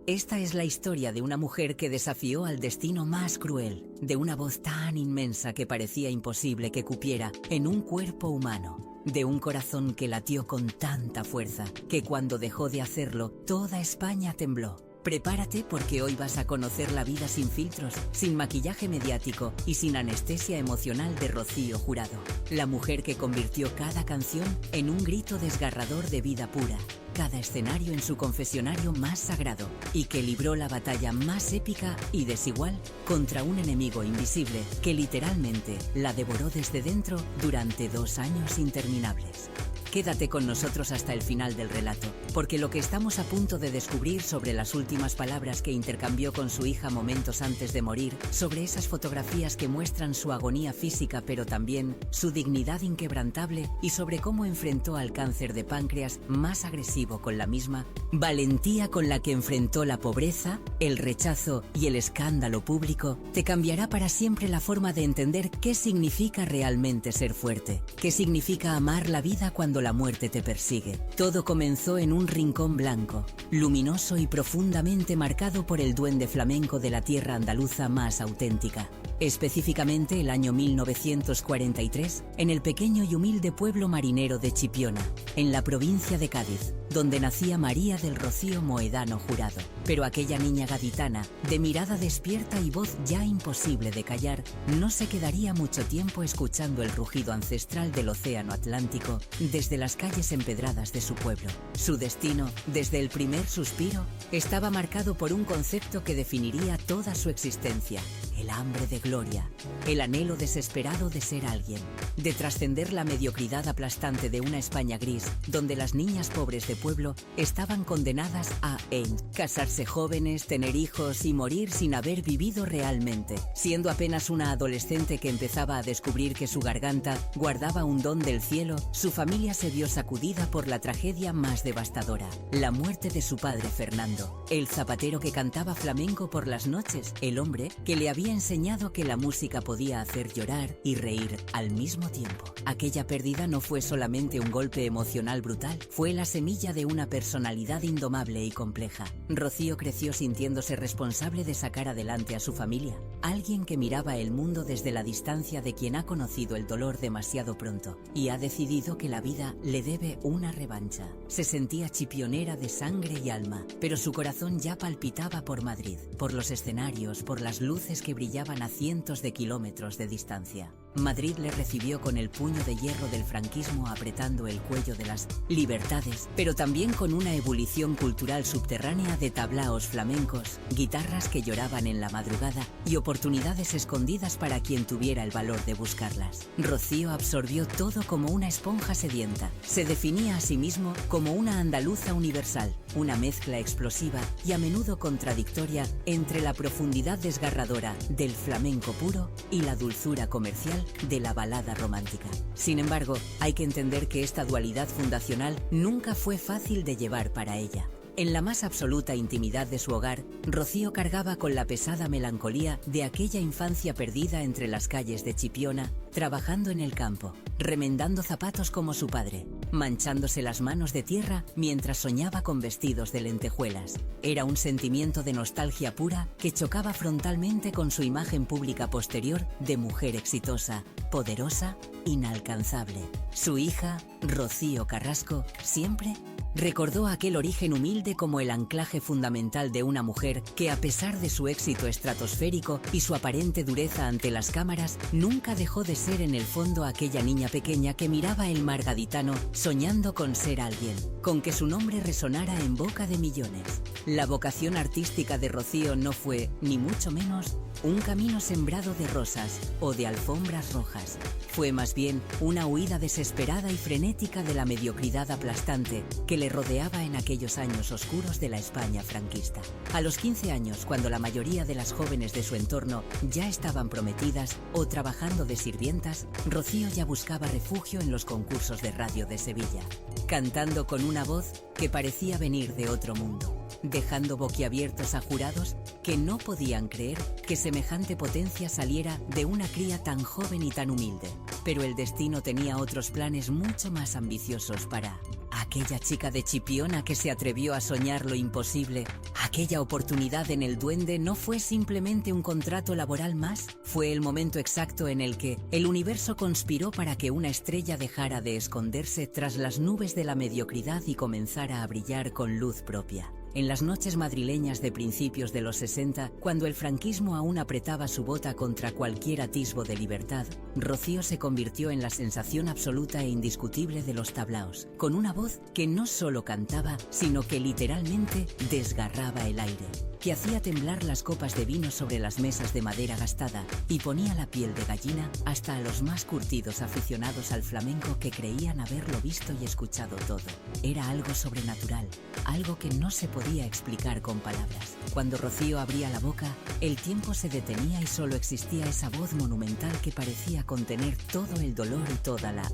Esta es la historia de una mujer que desafió al destino más cruel, de una voz tan inmensa que parecía imposible que cupiera en un cuerpo humano, de un corazón que latió con tanta fuerza que cuando dejó de hacerlo, toda España tembló. Prepárate porque hoy vas a conocer la vida sin filtros, sin maquillaje mediático y sin anestesia emocional de Rocío Jurado, la mujer que convirtió cada canción en un grito desgarrador de vida pura, cada escenario en su confesionario más sagrado, y que libró la batalla más épica y desigual contra un enemigo invisible que literalmente la devoró desde dentro durante 2 años interminables. Quédate con nosotros hasta el final del relato, porque lo que estamos a punto de descubrir sobre las últimas palabras que intercambió con su hija momentos antes de morir, sobre esas fotografías que muestran su agonía física pero también su dignidad inquebrantable y sobre cómo enfrentó al cáncer de páncreas más agresivo con la misma valentía con la que enfrentó la pobreza, el rechazo y el escándalo público, te cambiará para siempre la forma de entender qué significa realmente ser fuerte, qué significa amar la vida cuando la muerte te persigue. Todo comenzó en un rincón blanco, luminoso y profundamente marcado por el duende flamenco de la tierra andaluza más auténtica. Específicamente el año 1943, en el pequeño y humilde pueblo marinero de Chipiona, en la provincia de Cádiz, donde nacía María del Rocío Mohedano Jurado. Pero aquella niña gaditana, de mirada despierta y voz ya imposible de callar, no se quedaría mucho tiempo escuchando el rugido ancestral del océano Atlántico desde las calles empedradas de su pueblo. Su destino, desde el primer suspiro, estaba marcado por un concepto que definiría toda su existencia: el hambre de gloria, el anhelo desesperado de ser alguien, de trascender la mediocridad aplastante de una España gris, donde las niñas pobres de pueblo estaban condenadas a casarse jóvenes, tener hijos y morir sin haber vivido realmente. Siendo apenas una adolescente que empezaba a descubrir que su garganta guardaba un don del cielo, su familia se vio sacudida por la tragedia más devastadora: la muerte de su padre Fernando, el zapatero que cantaba flamenco por las noches, el hombre que le había enseñado que la música podía hacer llorar y reír al mismo tiempo. Aquella pérdida no fue solamente un golpe emocional brutal, fue la semilla de una personalidad indomable y compleja. Rocío creció sintiéndose responsable de sacar adelante a su familia, alguien que miraba el mundo desde la distancia de quien ha conocido el dolor demasiado pronto y ha decidido que la vida le debe una revancha. Se sentía chipionera de sangre y alma, pero su corazón ya palpitaba por Madrid, por los escenarios, por las luces que brillaban a cientos de kilómetros de distancia. Madrid le recibió con el puño de hierro del franquismo apretando el cuello de las libertades, pero también con una ebullición cultural subterránea de tablaos flamencos, guitarras que lloraban en la madrugada y oportunidades escondidas para quien tuviera el valor de buscarlas. Rocío absorbió todo como una esponja sedienta. Se definía a sí mismo como una andaluza universal, una mezcla explosiva y a menudo contradictoria entre la profundidad desgarradora del flamenco puro y la dulzura comercial de la balada romántica. Sin embargo, hay que entender que esta dualidad fundacional nunca fue fácil de llevar para ella. En la más absoluta intimidad de su hogar, Rocío cargaba con la pesada melancolía de aquella infancia perdida entre las calles de Chipiona, trabajando en el campo, remendando zapatos como su padre, manchándose las manos de tierra mientras soñaba con vestidos de lentejuelas. Era un sentimiento de nostalgia pura que chocaba frontalmente con su imagen pública posterior de mujer exitosa, poderosa, inalcanzable. Su hija, Rocío Carrasco, siempre recordó aquel origen humilde como el anclaje fundamental de una mujer que, a pesar de su éxito estratosférico y su aparente dureza ante las cámaras, nunca dejó de ser en el fondo aquella niña pequeña que miraba el mar gaditano soñando con ser alguien, con que su nombre resonara en boca de millones. La vocación artística de Rocío no fue, ni mucho menos, un camino sembrado de rosas o de alfombras rojas. Fue más bien una huida desesperada y frenética de la mediocridad aplastante que le rodeaba en aquellos años oscuros de la España franquista. A los 15 años, cuando la mayoría de las jóvenes de su entorno ya estaban prometidas o trabajando de sirvientas, Rocío ya buscaba refugio en los concursos de radio de Sevilla, cantando con una voz que parecía venir de otro mundo, dejando boquiabiertos a jurados que no podían creer que semejante potencia saliera de una cría tan joven y tan humilde. Pero el destino tenía otros planes mucho más ambiciosos para aquella chica de Chipiona que se atrevió a soñar lo imposible. Aquella oportunidad en el Duende no fue simplemente un contrato laboral más, fue el momento exacto en el que el universo conspiró para que una estrella dejara de esconderse tras las nubes de la mediocridad y comenzara a brillar con luz propia. En las noches madrileñas de principios de los 60, cuando el franquismo aún apretaba su bota contra cualquier atisbo de libertad, Rocío se convirtió en la sensación absoluta e indiscutible de los tablaos, con una voz que no solo cantaba, sino que literalmente desgarraba el aire, que hacía temblar las copas de vino sobre las mesas de madera gastada y ponía la piel de gallina hasta a los más curtidos aficionados al flamenco que creían haberlo visto y escuchado todo. Era algo sobrenatural, algo que no se podía explicar con palabras. Cuando Rocío abría la boca, el tiempo se detenía y solo existía esa voz monumental que parecía contener todo el dolor y toda la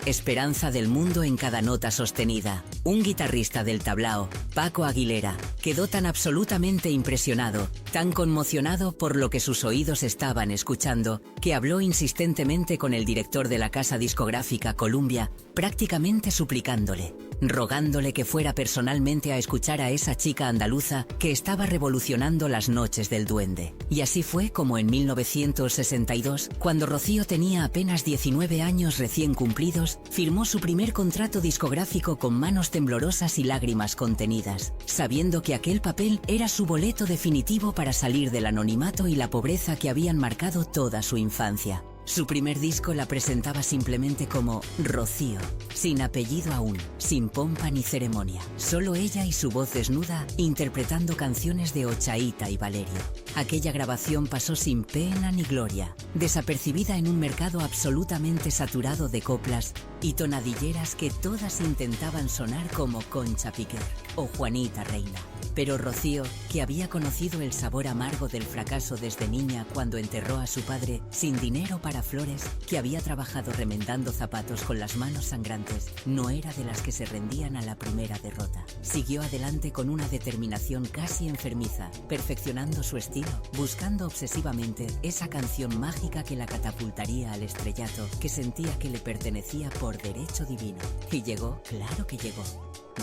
esperanza del mundo en cada nota sostenida. Un guitarrista del tablao, Paco Aguilera, quedó tan absolutamente impresionado, tan conmocionado por lo que sus oídos estaban escuchando, que habló insistentemente con el director de la casa discográfica Columbia, prácticamente suplicándole, rogándole que fuera personalmente a escuchar a esa chica andaluza que estaba revolucionando las noches del Duende. Y así fue como en 1962, cuando Rocío tenía apenas 19 años recién cumplidos, firmó su primer contrato discográfico con manos temblorosas y lágrimas contenidas, sabiendo que aquel papel era su boleto definitivo para salir del anonimato y la pobreza que habían marcado toda su infancia. Su primer disco la presentaba simplemente como Rocío, sin apellido aún, sin pompa ni ceremonia. Solo ella y su voz desnuda, interpretando canciones de Ochaíta y Valerio. Aquella grabación pasó sin pena ni gloria, desapercibida en un mercado absolutamente saturado de coplas y tonadilleras que todas intentaban sonar como Concha Piquer o Juanita Reina. Pero Rocío, que había conocido el sabor amargo del fracaso desde niña cuando enterró a su padre sin dinero para flores, que había trabajado remendando zapatos con las manos sangrantes, no era de las que se rendían a la primera derrota. Siguió adelante con una determinación casi enfermiza, perfeccionando su estilo, buscando obsesivamente esa canción mágica que la catapultaría al estrellato que sentía que le pertenecía por derecho divino. Y llegó, claro que llegó,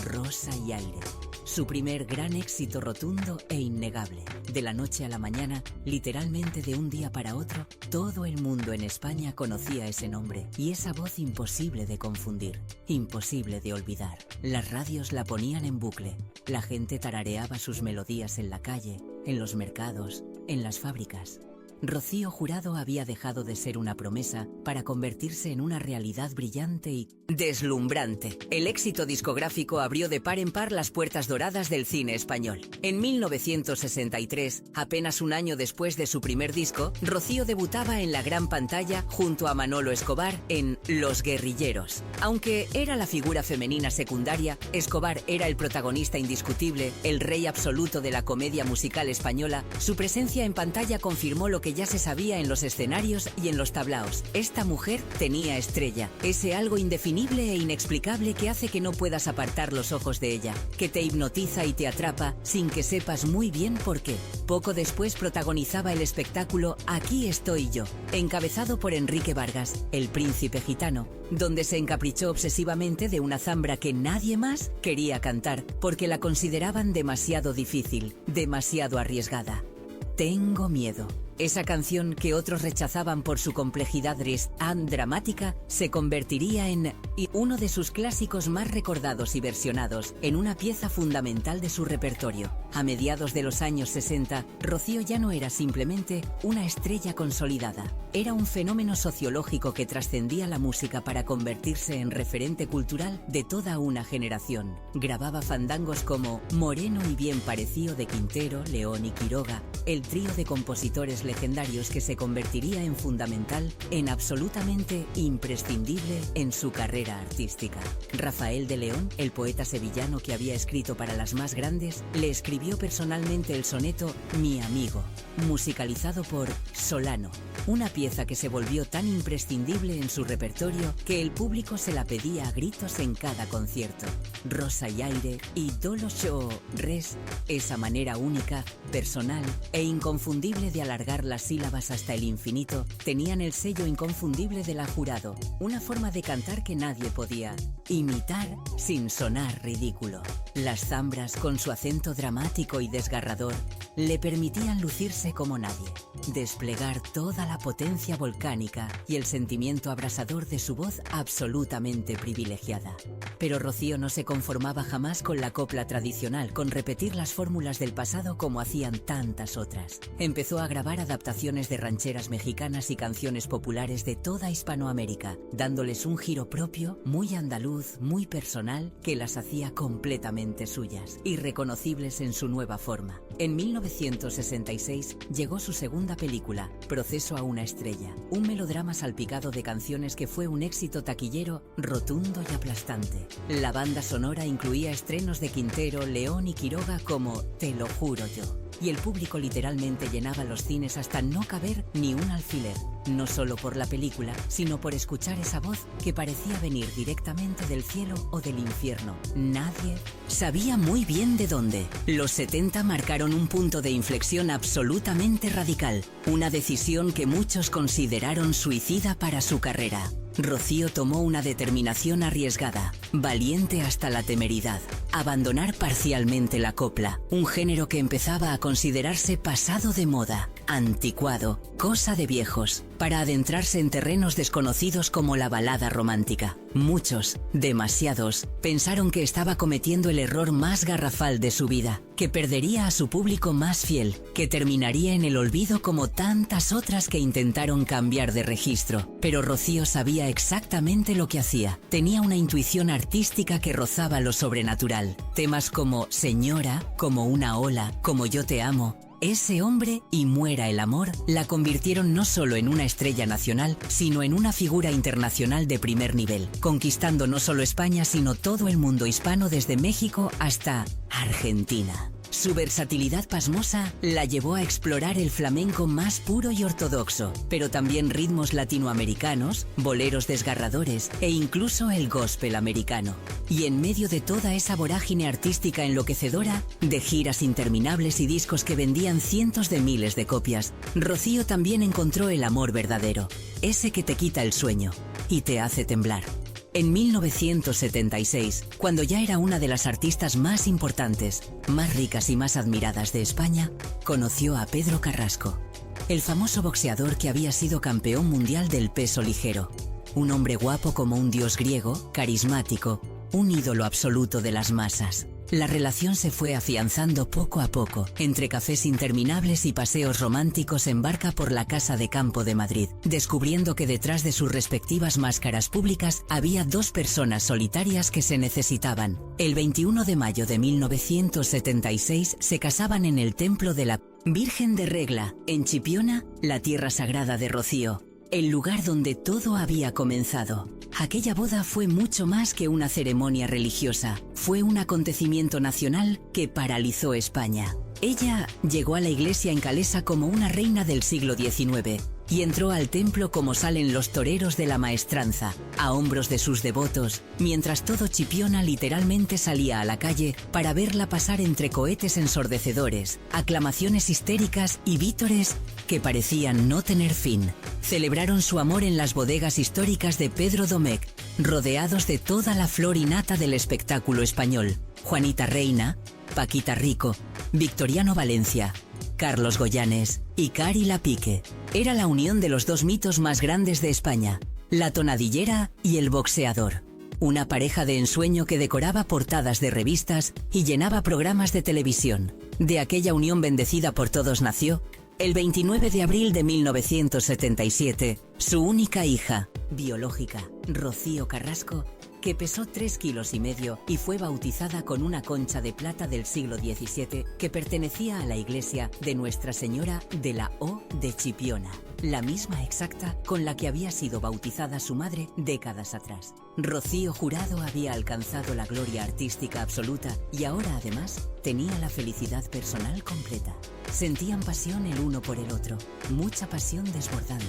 Rosa y Aire. Su primer gran éxito rotundo e innegable. De la noche a la mañana, literalmente de un día para otro, todo el mundo en España conocía ese nombre y esa voz imposible de confundir, imposible de olvidar. Las radios la ponían en bucle, la gente tarareaba sus melodías en la calle, en los mercados, en las fábricas. Rocío Jurado había dejado de ser una promesa para convertirse en una realidad brillante y deslumbrante. El éxito discográfico abrió de par en par las puertas doradas del cine español. En 1963, apenas un año después de su primer disco, Rocío debutaba en la gran pantalla junto a Manolo Escobar en Los Guerrilleros. Aunque era la figura femenina secundaria, Escobar era el protagonista indiscutible, el rey absoluto de la comedia musical española. Su presencia en pantalla confirmó lo que ya se sabía en los escenarios y en los tablaos. Esta mujer tenía estrella, ese algo indefinible e inexplicable que hace que no puedas apartar los ojos de ella, que te hipnotiza y te atrapa sin que sepas muy bien por qué. Poco después protagonizaba el espectáculo Aquí estoy yo, encabezado por Enrique Vargas, el príncipe gitano, donde se encaprichó obsesivamente de una zambra que nadie más quería cantar porque la consideraban demasiado difícil, demasiado arriesgada. Tengo miedo. Esa canción que otros rechazaban por su complejidad dramática se convertiría en uno de sus clásicos más recordados y versionados, en una pieza fundamental de su repertorio. A mediados de los años 60, Rocío ya no era simplemente una estrella consolidada. Era un fenómeno sociológico que trascendía la música para convertirse en referente cultural de toda una generación. Grababa fandangos como Moreno y bien parecido de Quintero, León y Quiroga, el trío de compositores legendarios que se convertiría en fundamental, en absolutamente imprescindible en su carrera artística. Rafael de León, el poeta sevillano que había escrito para las más grandes, le escribió escribió personalmente el soneto Mi amigo, musicalizado por Solano, una pieza que se volvió tan imprescindible en su repertorio que el público se la pedía a gritos en cada concierto. Rosa y aire y Dolo Show Res, esa manera única, personal e inconfundible de alargar las sílabas hasta el infinito, tenían el sello inconfundible de la Jurado, una forma de cantar que nadie podía imitar sin sonar ridículo. Las zambras, con su acento dramático y desgarrador, le permitían lucirse como nadie, desplegar toda la potencia volcánica y el sentimiento abrasador de su voz absolutamente privilegiada. Pero Rocío no se conformaba jamás con la copla tradicional, con repetir las fórmulas del pasado como hacían tantas otras. Empezó a grabar adaptaciones de rancheras mexicanas y canciones populares de toda Hispanoamérica, dándoles un giro propio, muy andaluz, muy personal, que las hacía completamente suyas y reconocibles en su nueva forma. En 1966 llegó su segunda película, Proceso a una estrella, un melodrama salpicado de canciones que fue un éxito taquillero, rotundo y aplastante. La banda sonora incluía estrenos de Quintero, León y Quiroga como Te lo juro yo. Y el público literalmente llenaba los cines hasta no caber ni un alfiler, no solo por la película, sino por escuchar esa voz que parecía venir directamente del cielo o del infierno. Nadie sabía muy bien de dónde. Los 70 marcaron un punto de inflexión absolutamente radical, una decisión que muchos consideraron suicida para su carrera. Rocío tomó una determinación arriesgada, valiente hasta la temeridad: abandonar parcialmente la copla, un género que empezaba a considerarse pasado de moda, anticuado, cosa de viejos, para adentrarse en terrenos desconocidos como la balada romántica. Muchos, demasiados, pensaron que estaba cometiendo el error más garrafal de su vida, que perdería a su público más fiel, que terminaría en el olvido como tantas otras que intentaron cambiar de registro. Pero Rocío sabía exactamente lo que hacía. Tenía una intuición artística que rozaba lo sobrenatural. Temas como Señora, como Una ola, como Yo te amo, Ese hombre y Muera el amor la convirtieron no solo en una estrella nacional, sino en una figura internacional de primer nivel, conquistando no solo España sino todo el mundo hispano desde México hasta Argentina. Su versatilidad pasmosa la llevó a explorar el flamenco más puro y ortodoxo, pero también ritmos latinoamericanos, boleros desgarradores e incluso el gospel americano. Y en medio de toda esa vorágine artística enloquecedora, de giras interminables y discos que vendían cientos de miles de copias, Rocío también encontró el amor verdadero, ese que te quita el sueño y te hace temblar. En 1976, cuando ya era una de las artistas más importantes, más ricas y más admiradas de España, conoció a Pedro Carrasco, el famoso boxeador que había sido campeón mundial del peso ligero. Un hombre guapo como un dios griego, carismático, un ídolo absoluto de las masas. La relación se fue afianzando poco a poco, entre cafés interminables y paseos románticos en barca por la Casa de Campo de Madrid, descubriendo que detrás de sus respectivas máscaras públicas había dos personas solitarias que se necesitaban. El 21 de mayo de 1976 se casaban en el templo de la Virgen de Regla, en Chipiona, la tierra sagrada de Rocío, el lugar donde todo había comenzado. Aquella boda fue mucho más que una ceremonia religiosa, fue un acontecimiento nacional que paralizó España. Ella llegó a la iglesia en Calesa como una reina del siglo XIX y entró al templo como salen los toreros de la maestranza, a hombros de sus devotos, mientras todo Chipiona literalmente salía a la calle para verla pasar entre cohetes ensordecedores, aclamaciones histéricas y vítores que parecían no tener fin. Celebraron su amor en las bodegas históricas de Pedro Domecq, rodeados de toda la flor y nata del espectáculo español: Juanita Reina, Paquita Rico, Victoriano Valencia, Carlos Goyanes y Cari Lapique. Era la unión de los dos mitos más grandes de España, la tonadillera y el boxeador. Una pareja de ensueño que decoraba portadas de revistas y llenaba programas de televisión. De aquella unión bendecida por todos nació, el 29 de abril de 1977, su única hija biológica, Rocío Carrasco, que pesó 3,5 kilos y fue bautizada con una concha de plata del siglo XVII que pertenecía a la iglesia de Nuestra Señora de la O de Chipiona. la misma exacta con la que había sido bautizada su madre décadas atrás. Rocío Jurado había alcanzado la gloria artística absoluta y ahora además tenía la felicidad personal completa. Sentían pasión el uno por el otro, mucha pasión desbordante,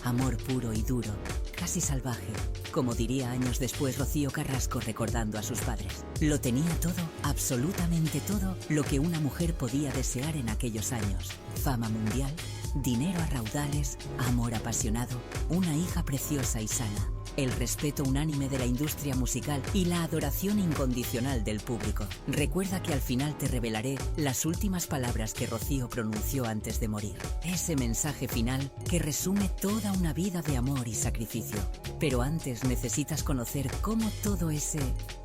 amor puro y duro, casi salvaje, como diría años después Rocío Carrasco recordando a sus padres. Lo tenía todo, absolutamente todo, lo que una mujer podía desear en aquellos años: fama mundial, dinero a raudales, amor apasionado, una hija preciosa y sana, el respeto unánime de la industria musical y la adoración incondicional del público. Recuerda que al final te revelaré las últimas palabras que Rocío pronunció antes de morir. Ese mensaje final que resume toda una vida de amor y sacrificio. Pero antes necesitas conocer cómo todo ese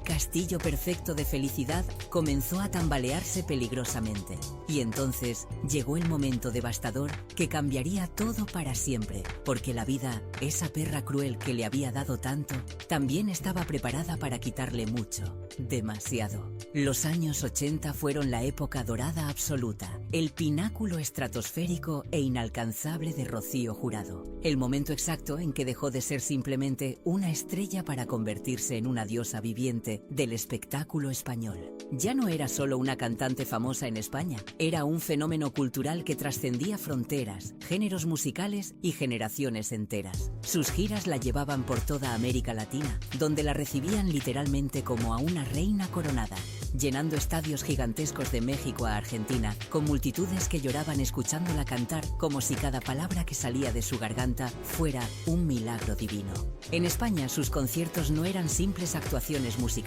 castillo perfecto de felicidad comenzó a tambalearse peligrosamente. Y entonces llegó el momento devastador que cambiaría todo para siempre, porque la vida, esa perra cruel que le había dado tanto, también estaba preparada para quitarle mucho, demasiado. Los años 80 fueron la época dorada absoluta, el pináculo estratosférico e inalcanzable de Rocío Jurado. El momento exacto en que dejó de ser simplemente una estrella para convertirse en una diosa viviente del espectáculo español. Ya no era solo una cantante famosa en España, era un fenómeno cultural que trascendía fronteras, géneros musicales y generaciones enteras. Sus giras la llevaban por toda América Latina, donde la recibían literalmente como a una reina coronada, llenando estadios gigantescos de México a Argentina, con multitudes que lloraban escuchándola cantar como si cada palabra que salía de su garganta fuera un milagro divino. En España sus conciertos no eran simples actuaciones musicales,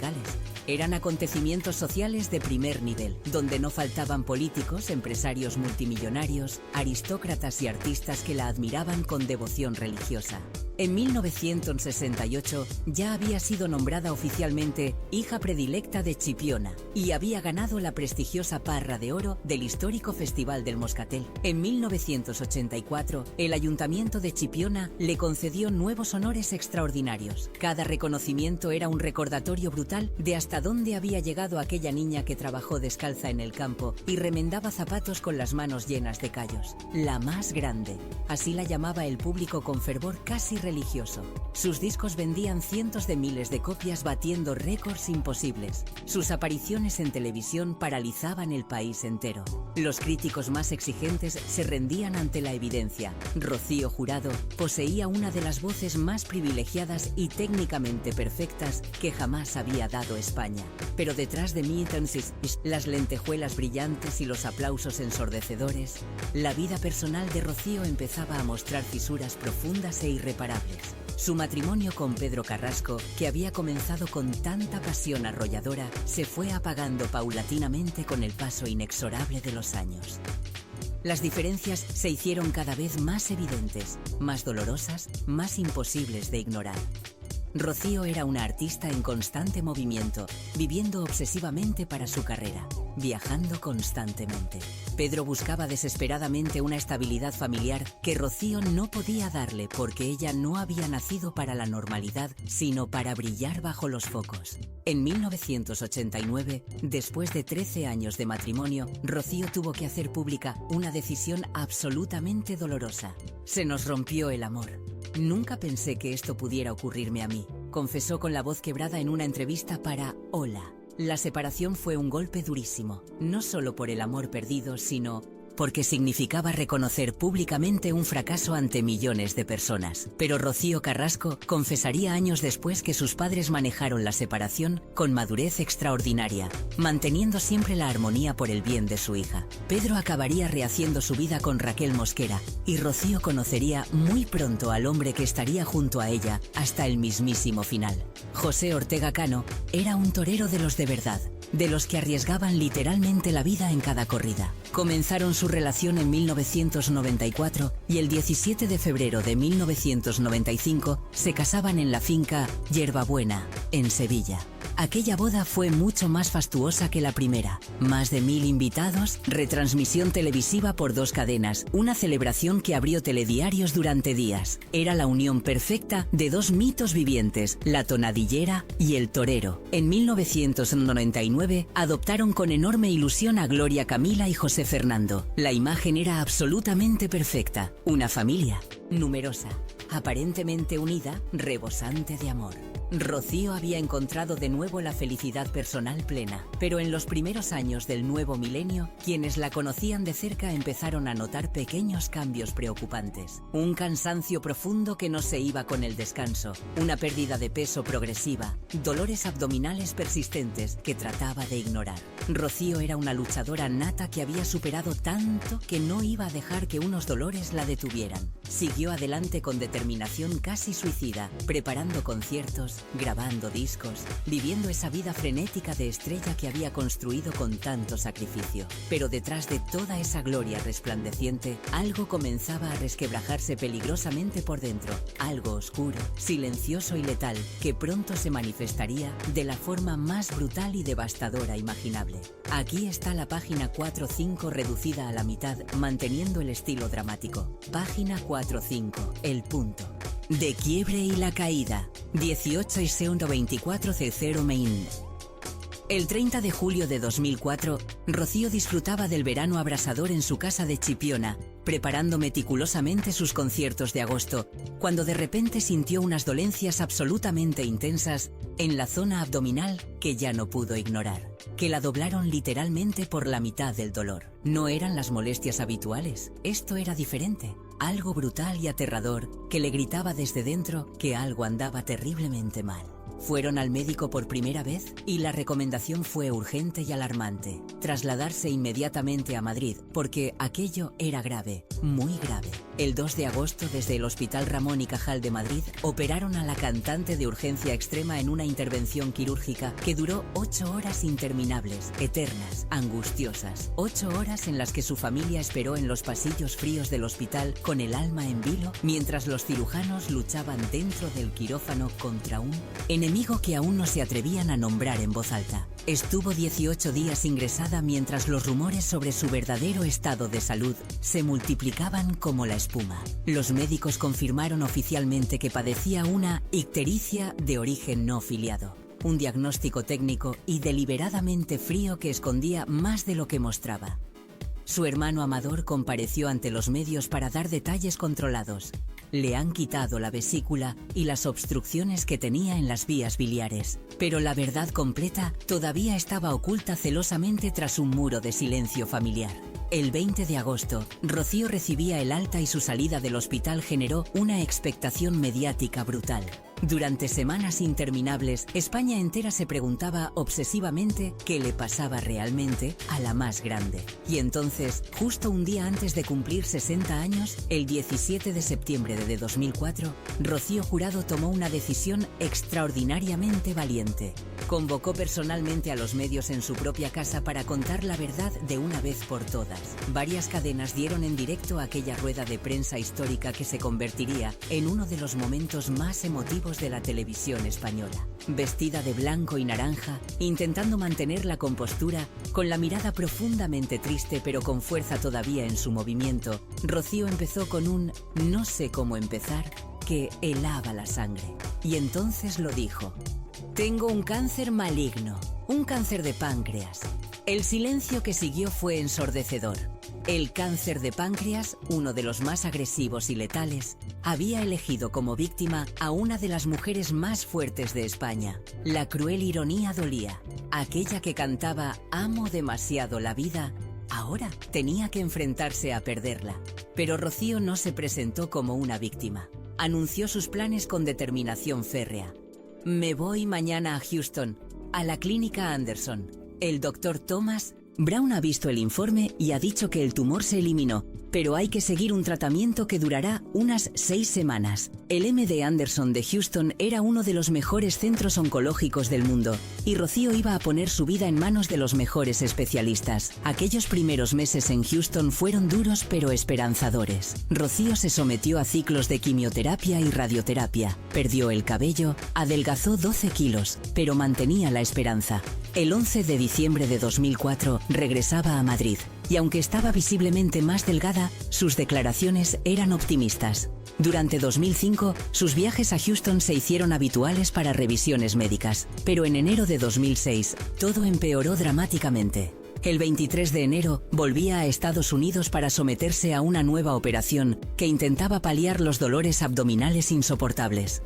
eran acontecimientos sociales de primer nivel, donde no faltaban políticos, empresarios multimillonarios, aristócratas y artistas que la admiraban con devoción religiosa. En 1968 ya había sido nombrada oficialmente hija predilecta de Chipiona y había ganado la prestigiosa Parra de Oro del histórico Festival del Moscatel. En 1984, el Ayuntamiento de Chipiona le concedió nuevos honores extraordinarios. Cada reconocimiento era un recordatorio brutal de hasta dónde había llegado aquella niña que trabajó descalza en el campo y remendaba zapatos con las manos llenas de callos. La más grande, así la llamaba el público con fervor casi religioso. Sus discos vendían cientos de miles de copias batiendo récords imposibles. Sus apariciones en televisión paralizaban el país entero. Los críticos más exigentes se rendían ante la evidencia. Rocío Jurado poseía una de las voces más privilegiadas y técnicamente perfectas que jamás había dado España. Pero detrás de las lentejuelas brillantes y los aplausos ensordecedores, la vida personal de Rocío empezaba a mostrar fisuras profundas e irreparables. Su matrimonio con Pedro Carrasco, que había comenzado con tanta pasión arrolladora, se fue apagando paulatinamente con el paso inexorable de los años. Las diferencias se hicieron cada vez más evidentes, más dolorosas, más imposibles de ignorar. Rocío era una artista en constante movimiento, viviendo obsesivamente para su carrera, viajando constantemente. Pedro buscaba desesperadamente una estabilidad familiar que Rocío no podía darle porque ella no había nacido para la normalidad, sino para brillar bajo los focos. En 1989, después de 13 años de matrimonio, Rocío tuvo que hacer pública una decisión absolutamente dolorosa. Se nos rompió el amor. Nunca pensé que esto pudiera ocurrirme a mí, confesó con la voz quebrada en una entrevista para Hola. La separación fue un golpe durísimo, no solo por el amor perdido, sino porque significaba reconocer públicamente un fracaso ante millones de personas. Pero Rocío Carrasco confesaría años después que sus padres manejaron la separación con madurez extraordinaria, manteniendo siempre la armonía por el bien de su hija. Pedro acabaría rehaciendo su vida con Raquel Mosquera, y Rocío conocería muy pronto al hombre que estaría junto a ella hasta el mismísimo final. José Ortega Cano era un torero de los de verdad, de los que arriesgaban literalmente la vida en cada corrida. Comenzaron su relación en 1994 y el 17 de febrero de 1995 se casaban en la finca Yerbabuena, en Sevilla. Aquella boda fue mucho más fastuosa que la primera. Más de 1000 invitados, retransmisión televisiva por 2 cadenas, una celebración que abrió telediarios durante días. Era la unión perfecta de 2 mitos vivientes, la tonadillera y el torero. En 1999 adoptaron con enorme ilusión a Gloria Camila y José Fernando. La imagen era absolutamente perfecta. Una familia numerosa, aparentemente unida, rebosante de amor. Rocío había encontrado de nuevo la felicidad personal plena, pero en los primeros años del nuevo milenio, quienes la conocían de cerca empezaron a notar pequeños cambios preocupantes. Un cansancio profundo que no se iba con el descanso, una pérdida de peso progresiva, dolores abdominales persistentes que trataba de ignorar. Rocío era una luchadora nata que había superado tanto que no iba a dejar que unos dolores la detuvieran. Siguió adelante con determinación casi suicida, preparando conciertos, grabando discos, viviendo esa vida frenética de estrella que había construido con tanto sacrificio. Pero detrás de toda esa gloria resplandeciente, algo comenzaba a resquebrajarse peligrosamente por dentro, algo oscuro, silencioso y letal, que pronto se manifestaría de la forma más brutal y devastadora imaginable. Aquí está la página 4-5 reducida a la mitad, manteniendo el estilo dramático. Página 4-5, el punto. De quiebre y la caída. 18 y segundo 24 C0 Main. El 30 de julio de 2004, Rocío disfrutaba del verano abrasador en su casa de Chipiona, preparando meticulosamente sus conciertos de agosto, cuando de repente sintió unas dolencias absolutamente intensas en la zona abdominal que ya no pudo ignorar, que la doblaron literalmente por la mitad del dolor. No eran las molestias habituales, esto era diferente. Algo brutal y aterrador que le gritaba desde dentro que algo andaba terriblemente mal. Fueron al médico por primera vez y la recomendación fue urgente y alarmante: trasladarse inmediatamente a Madrid, porque aquello era grave, muy grave. El 2 de agosto, desde el Hospital Ramón y Cajal de Madrid, operaron a la cantante de urgencia extrema en una intervención quirúrgica que duró 8 horas interminables, eternas, angustiosas. 8 horas en las que su familia esperó en los pasillos fríos del hospital con el alma en vilo, mientras los cirujanos luchaban dentro del quirófano contra un enemigo que aún no se atrevían a nombrar en voz alta. Estuvo 18 días ingresada mientras los rumores sobre su verdadero estado de salud se multiplicaban como la espuma. Los médicos confirmaron oficialmente que padecía una ictericia de origen no filiado. Un diagnóstico técnico y deliberadamente frío que escondía más de lo que mostraba. Su hermano Amador compareció ante los medios para dar detalles controlados. Le han quitado la vesícula y las obstrucciones que tenía en las vías biliares, pero la verdad completa todavía estaba oculta celosamente tras un muro de silencio familiar. El 20 de agosto, Rocío recibía el alta y su salida del hospital generó una expectación mediática brutal. Durante semanas interminables, España entera se preguntaba obsesivamente qué le pasaba realmente a la más grande. Y entonces, justo un día antes de cumplir 60 años, el 17 de septiembre de 2004, Rocío Jurado tomó una decisión extraordinariamente valiente. Convocó personalmente a los medios en su propia casa para contar la verdad de una vez por todas. Varias cadenas dieron en directo aquella rueda de prensa histórica que se convertiría en uno de los momentos más emotivos de la televisión española. Vestida de blanco y naranja, intentando mantener la compostura, con la mirada profundamente triste pero con fuerza todavía en su movimiento, Rocío empezó con un "no sé cómo empezar" que helaba la sangre. Y entonces lo dijo: "Tengo un cáncer maligno, un cáncer de páncreas". El silencio que siguió fue ensordecedor. El cáncer de páncreas, uno de los más agresivos y letales, había elegido como víctima a una de las mujeres más fuertes de España. La cruel ironía dolía. Aquella que cantaba "amo demasiado la vida", ahora tenía que enfrentarse a perderla. Pero Rocío no se presentó como una víctima. Anunció sus planes con determinación férrea. "Me voy mañana a Houston, a la clínica Anderson. El doctor Thomas Brown ha visto el informe y ha dicho que el tumor se eliminó, pero hay que seguir un tratamiento que durará unas 6 semanas. El MD Anderson de Houston era uno de los mejores centros oncológicos del mundo, y Rocío iba a poner su vida en manos de los mejores especialistas. Aquellos primeros meses en Houston fueron duros pero esperanzadores. Rocío se sometió a ciclos de quimioterapia y radioterapia, perdió el cabello, adelgazó 12 kilos, pero mantenía la esperanza. El 11 de diciembre de 2004 regresaba a Madrid, y aunque estaba visiblemente más delgada, sus declaraciones eran optimistas. Durante 2005, sus viajes a Houston se hicieron habituales para revisiones médicas, pero en enero de 2006, todo empeoró dramáticamente. El 23 de enero volvía a Estados Unidos para someterse a una nueva operación que intentaba paliar los dolores abdominales insoportables.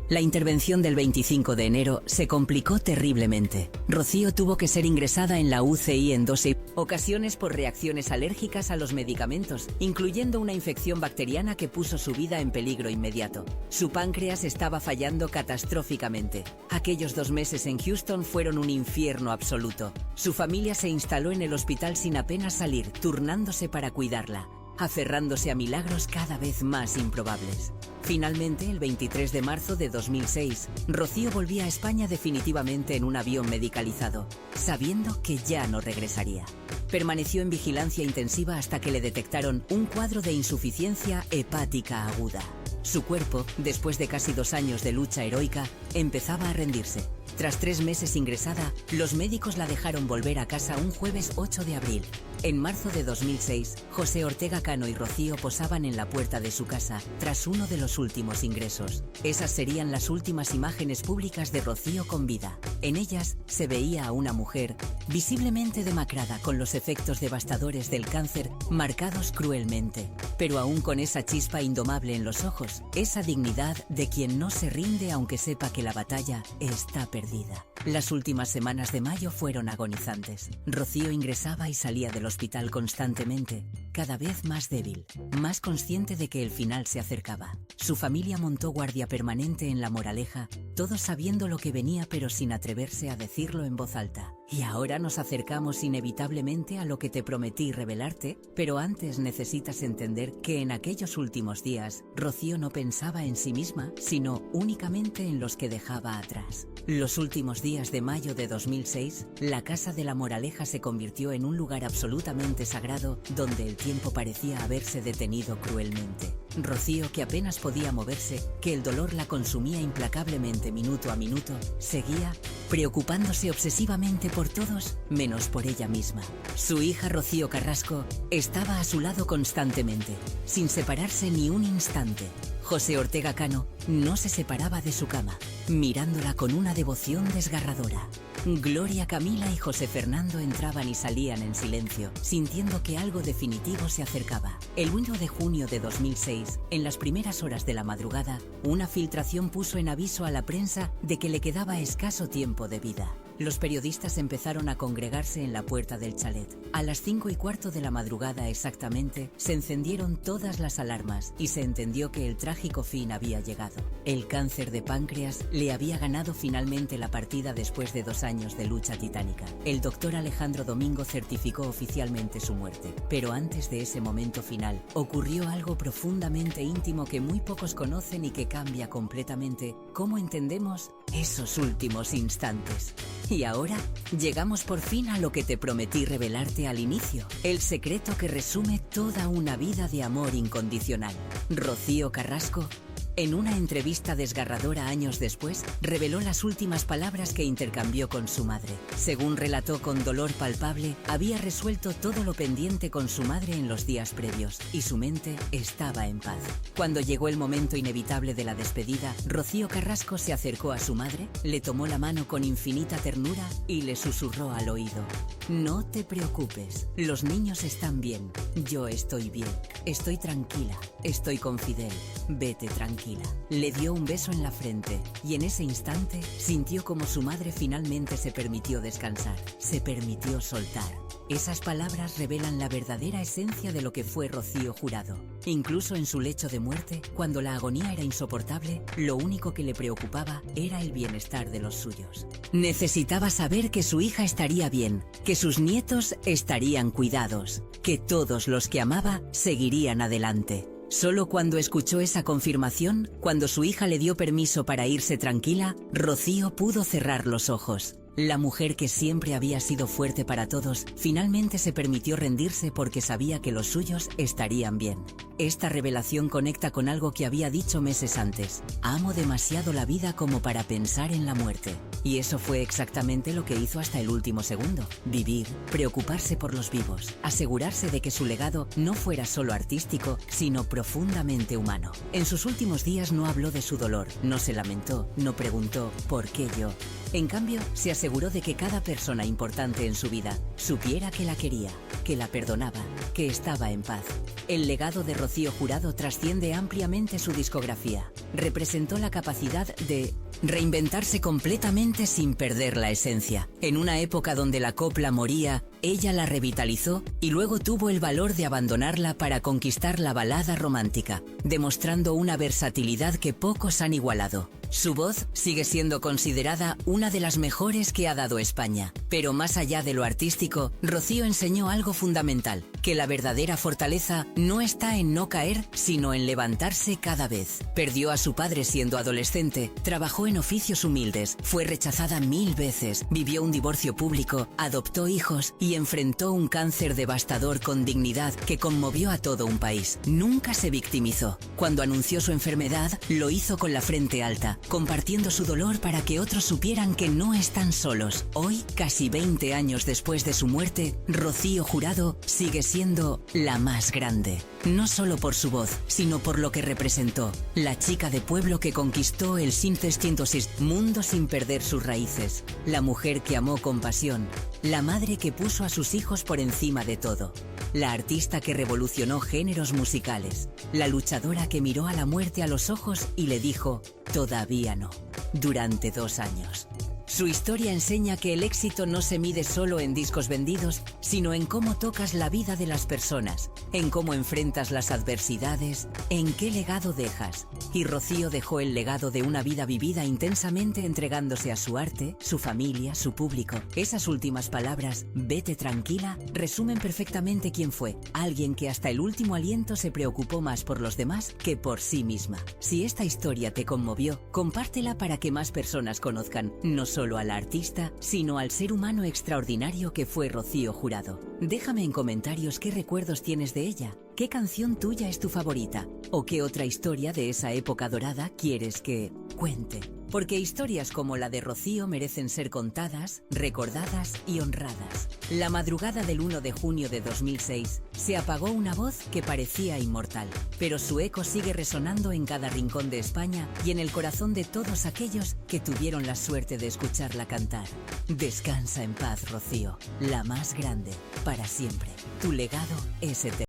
La intervención del 25 de enero se complicó terriblemente. Rocío tuvo que ser ingresada en la UCI en 2 ocasiones por reacciones alérgicas a los medicamentos, incluyendo una infección bacteriana que puso su vida en peligro inmediato. Su páncreas estaba fallando catastróficamente. Aquellos 2 meses en Houston fueron un infierno absoluto. Su familia se instaló en el hospital sin apenas salir, turnándose para cuidarla, aferrándose a milagros cada vez más improbables. Finalmente, el 23 de marzo de 2006, Rocío volvía a España definitivamente en un avión medicalizado, sabiendo que ya no regresaría. Permaneció en vigilancia intensiva hasta que le detectaron un cuadro de insuficiencia hepática aguda. Su cuerpo, después de casi 2 años de lucha heroica, empezaba a rendirse. Tras 3 meses ingresada, los médicos la dejaron volver a casa un jueves 8 de abril. En marzo de 2006, José Ortega Cano y Rocío posaban en la puerta de su casa, tras uno de los últimos ingresos. Esas serían las últimas imágenes públicas de Rocío con vida. En ellas se veía a una mujer, visiblemente demacrada, con los efectos devastadores del cáncer marcados cruelmente, pero aún con esa chispa indomable en los ojos, esa dignidad de quien no se rinde aunque sepa que la batalla está perdida. Las últimas semanas de mayo fueron agonizantes. Rocío ingresaba y salía del hospital constantemente, cada vez más débil, más consciente de que el final se acercaba. Su familia montó guardia permanente en La Moraleja, todos sabiendo lo que venía pero sin atreverse a decirlo en voz alta. Y ahora nos acercamos inevitablemente a lo que te prometí revelarte, pero antes necesitas entender que en aquellos últimos días, Rocío no pensaba en sí misma, sino únicamente en los que dejaba atrás. Los últimos días de mayo de 2006, la casa de La Moraleja se convirtió en un lugar absolutamente sagrado, donde el tiempo parecía haberse detenido cruelmente. Rocío, que apenas podía moverse, que el dolor la consumía implacablemente minuto a minuto, seguía preocupándose obsesivamente por todos, menos por ella misma. Su hija Rocío Carrasco estaba a su lado constantemente, sin separarse ni un instante. José Ortega Cano no se separaba de su cama, mirándola con una devoción desgarradora. Gloria Camila y José Fernando entraban y salían en silencio, sintiendo que algo definitivo se acercaba. El 1 de junio de 2006, en las primeras horas de la madrugada, una filtración puso en aviso a la prensa de que le quedaba escaso tiempo de vida. Los periodistas empezaron a congregarse en la puerta del chalet. A las 5:15 de la madrugada exactamente, se encendieron todas las alarmas y se entendió que el trágico fin había llegado. El cáncer de páncreas le había ganado finalmente la partida después de 2 años de lucha titánica. El doctor Alejandro Domingo certificó oficialmente su muerte. Pero antes de ese momento final, ocurrió algo profundamente íntimo que muy pocos conocen y que cambia completamente cómo entendemos esos últimos instantes. Y ahora, llegamos por fin a lo que te prometí revelarte al inicio, el secreto que resume toda una vida de amor incondicional. Rocío Carrasco, en una entrevista desgarradora años después, reveló las últimas palabras que intercambió con su madre. Según relató con dolor palpable, había resuelto todo lo pendiente con su madre en los días previos, y su mente estaba en paz. Cuando llegó el momento inevitable de la despedida, Rocío Carrasco se acercó a su madre, le tomó la mano con infinita ternura y le susurró al oído: «No te preocupes, los niños están bien, yo estoy bien, estoy tranquila, estoy con Fidel, vete tranquila». Le dio un beso en la frente y en ese instante sintió como su madre finalmente se permitió descansar, se permitió soltar. Esas palabras revelan la verdadera esencia de lo que fue Rocío Jurado. Incluso en su lecho de muerte, cuando la agonía era insoportable, lo único que le preocupaba era el bienestar de los suyos. Necesitaba saber que su hija estaría bien, que sus nietos estarían cuidados, que todos los que amaba seguirían adelante. Solo cuando escuchó esa confirmación, cuando su hija le dio permiso para irse tranquila, Rocío pudo cerrar los ojos. La mujer que siempre había sido fuerte para todos, finalmente se permitió rendirse porque sabía que los suyos estarían bien. Esta revelación conecta con algo que había dicho meses antes: amo demasiado la vida como para pensar en la muerte. Y eso fue exactamente lo que hizo hasta el último segundo: vivir, preocuparse por los vivos, asegurarse de que su legado no fuera solo artístico, sino profundamente humano. En sus últimos días no habló de su dolor, no se lamentó, no preguntó ¿por qué yo? En cambio, se aseguró de que cada persona importante en su vida supiera que la quería, que la perdonaba, que estaba en paz. El legado de Rocío Jurado trasciende ampliamente su discografía. Representó la capacidad de reinventarse completamente sin perder la esencia. En una época donde la copla moría, ella la revitalizó y luego tuvo el valor de abandonarla para conquistar la balada romántica, demostrando una versatilidad que pocos han igualado. Su voz sigue siendo considerada una de las mejores que ha dado España. Pero más allá de lo artístico, Rocío enseñó algo fundamental: que la verdadera fortaleza no está en no caer, sino en levantarse cada vez. Perdió a su padre siendo adolescente, trabajó en oficios humildes, fue rechazada 1000 veces, vivió un divorcio público, adoptó hijos y enfrentó un cáncer devastador con dignidad que conmovió a todo un país. Nunca se victimizó. Cuando anunció su enfermedad, lo hizo con la frente alta, compartiendo su dolor para que otros supieran que no están solos. Hoy, casi 20 años después de su muerte, Rocío Jurado sigue siendo la más grande. No solo por su voz, sino por lo que representó. La chica de pueblo que conquistó el 506 mundo sin perder sus raíces. La mujer que amó con pasión. La madre que puso a sus hijos por encima de todo. La artista que revolucionó géneros musicales. La luchadora que miró a la muerte a los ojos y le dijo: todavía no. Durante 2 años. Su historia enseña que el éxito no se mide solo en discos vendidos, sino en cómo tocas la vida de las personas, en cómo enfrentas las adversidades, en qué legado dejas. Y Rocío dejó el legado de una vida vivida intensamente, entregándose a su arte, su familia, su público. Esas últimas palabras, vete tranquila, resumen perfectamente quién fue. Alguien que hasta el último aliento se preocupó más por los demás que por sí misma. Si esta historia te conmovió, compártela para que más personas conozcan no solo a la artista, sino al ser humano extraordinario que fue Rocío Jurado. Déjame en comentarios qué recuerdos tienes de ella, qué canción tuya es tu favorita, o qué otra historia de esa época dorada quieres que cuente. Porque historias como la de Rocío merecen ser contadas, recordadas y honradas. La madrugada del 1 de junio de 2006, se apagó una voz que parecía inmortal, pero su eco sigue resonando en cada rincón de España y en el corazón de todos aquellos que tuvieron la suerte de escucharla cantar. Descansa en paz, Rocío, la más grande, para siempre. Tu legado es eterno.